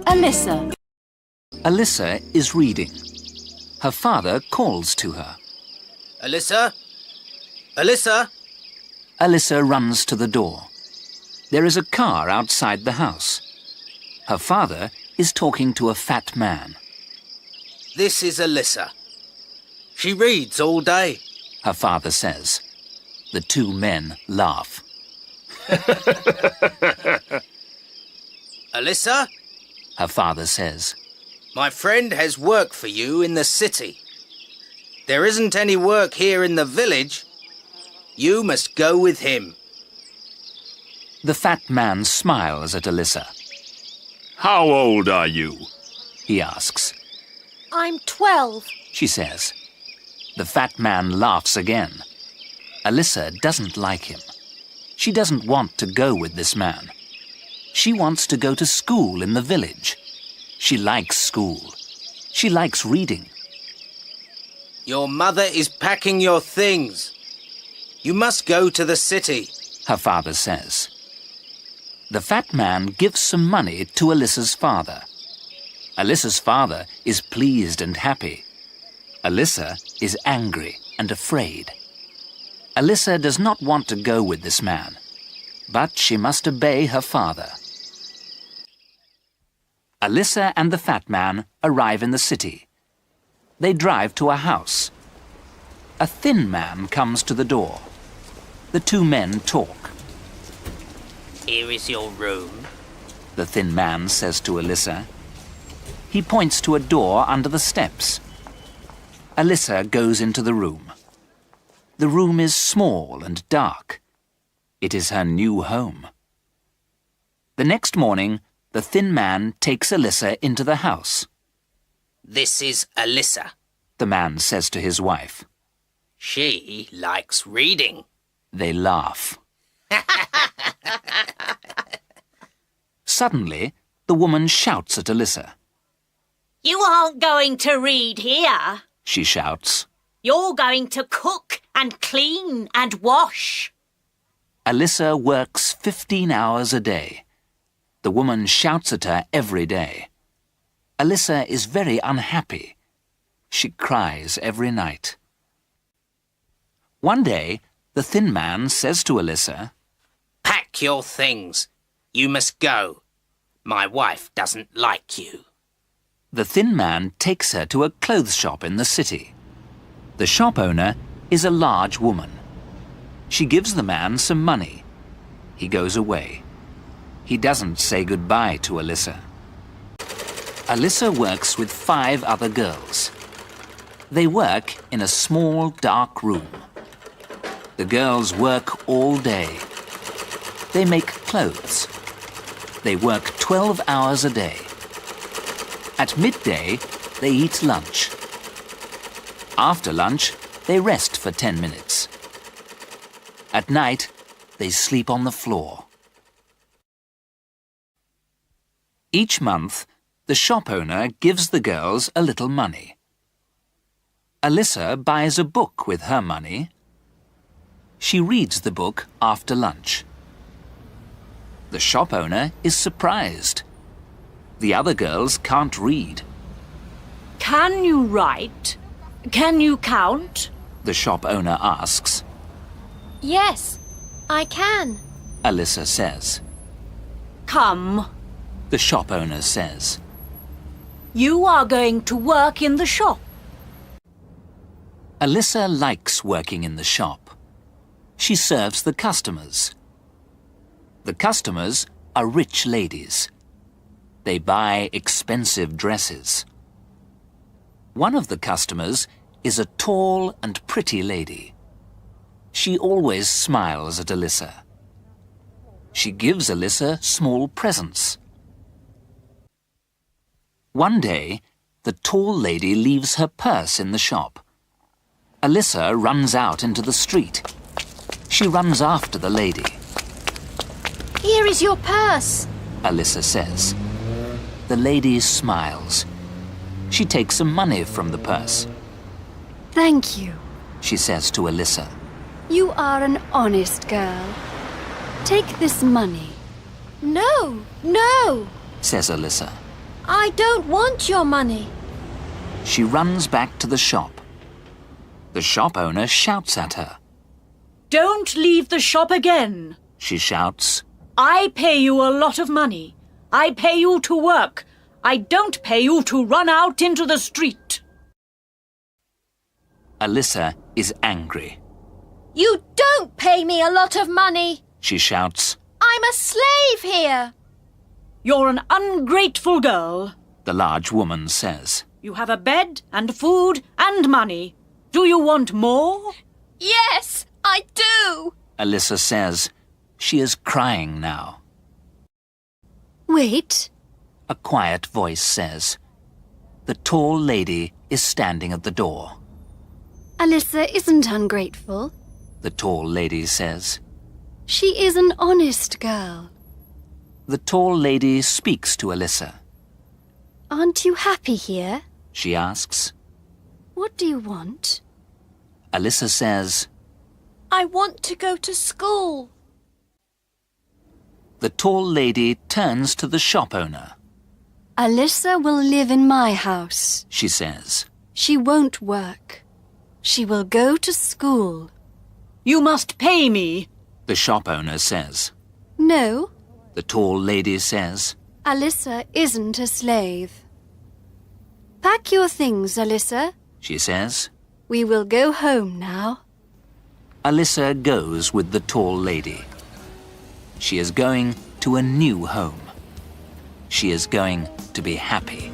Alissa. Alissa is reading. Her father calls to her. Alissa? Alissa? Alissa runs to the door. There is a car outside the house. Her father is talking to a fat man. This is Alissa. She reads all day. Her father says. The two men laugh. Alissa? Her father says. My friend has work for you in the city. There isn't any work here in the village. You must go with him. The fat man smiles at Alissa. How old are you? He asks. I'm 12. She says. The fat man laughs again. Alissa doesn't like him. She doesn't want to go with this man. She wants to go to school in the village. She likes school. She likes reading. Your mother is packing your things. You must go to the city, her father says. The fat man gives some money to Alissa's father. Alissa's father is pleased and happy. Alissa is angry and afraid. Alissa does not want to go with this man, but she must obey her father. Alissa and the fat man arrive in the city. They drive to a house. A thin man comes to the door. The two men talk. Here is your room, the thin man says to Alissa. He points to a door under the steps. Alissa goes into the room. The room is small and dark. It is her new home. The next morning, the thin man takes Alissa into the house. This is Alissa, the man says to his wife. She likes reading. They laugh. Suddenly, the woman shouts at Alissa. You aren't going to read here, she shouts. You're going to cook and clean and wash. Alissa works 15 hours a day. The woman shouts at her every day. Alissa is very unhappy. She cries every night. One day, the thin man says to Alissa, Pack your things. You must go. My wife doesn't like you. The thin man takes her to a clothes shop in the city. The shop owner is a large woman. She gives the man some money. He goes away. He doesn't say goodbye to Alissa. Alissa works with 5 other girls. They work in a small, dark room. The girls work all day. They make clothes. They work 12 hours a day. At midday, they eat lunch. After lunch, they rest for 10 minutes. At night, they sleep on the floor. Each month, the shop owner gives the girls a little money. Alissa buys a book with her money. She reads the book after lunch. The shop owner is surprised. The other girls can't read. Can you write? Can you count? The shop owner asks. Yes, I can, Alissa says. Come, the shop owner says. You are going to work in the shop. Alissa likes working in the shop. She serves the customers. The customers are rich ladies. They buy expensive dresses. One of the customers is a tall and pretty lady. She always smiles at Alissa. She gives Alissa small presents. One day, the tall lady leaves her purse in the shop. Alissa runs out into the street. She runs after the lady. Here is your purse, Alissa says. The lady smiles. She takes some money from the purse. Thank you, she says to Alissa. You are an honest girl. Take this money. No, no, says Alissa. I don't want your money. She runs back to the shop. The shop owner shouts at her. Don't leave the shop again. She shouts. I pay you a lot of money. I pay you to work. I don't pay you to run out into the street. Alissa is angry. You don't pay me a lot of money. She shouts. I'm a slave here. You're an ungrateful girl. The large woman says. You have a bed and food and money. Do you want more? Yes, I do. Alissa says. She is crying now. Wait. A quiet voice says. The tall lady is standing at the door. Alissa isn't ungrateful. The tall lady says. She is an honest girl. The tall lady speaks to Alissa. Aren't you happy here? She asks. What do you want? Alissa says. I want to go to school. The tall lady turns to the shop owner. Alissa will live in my house. She says. She won't work. She will go to school. You must pay me. The shop owner says. No, The tall lady says. Alissa isn't a slave. Pack your things, Alissa. She says. We will go home now. Alissa goes with the tall lady. She is going to a new home. She is going to be happy.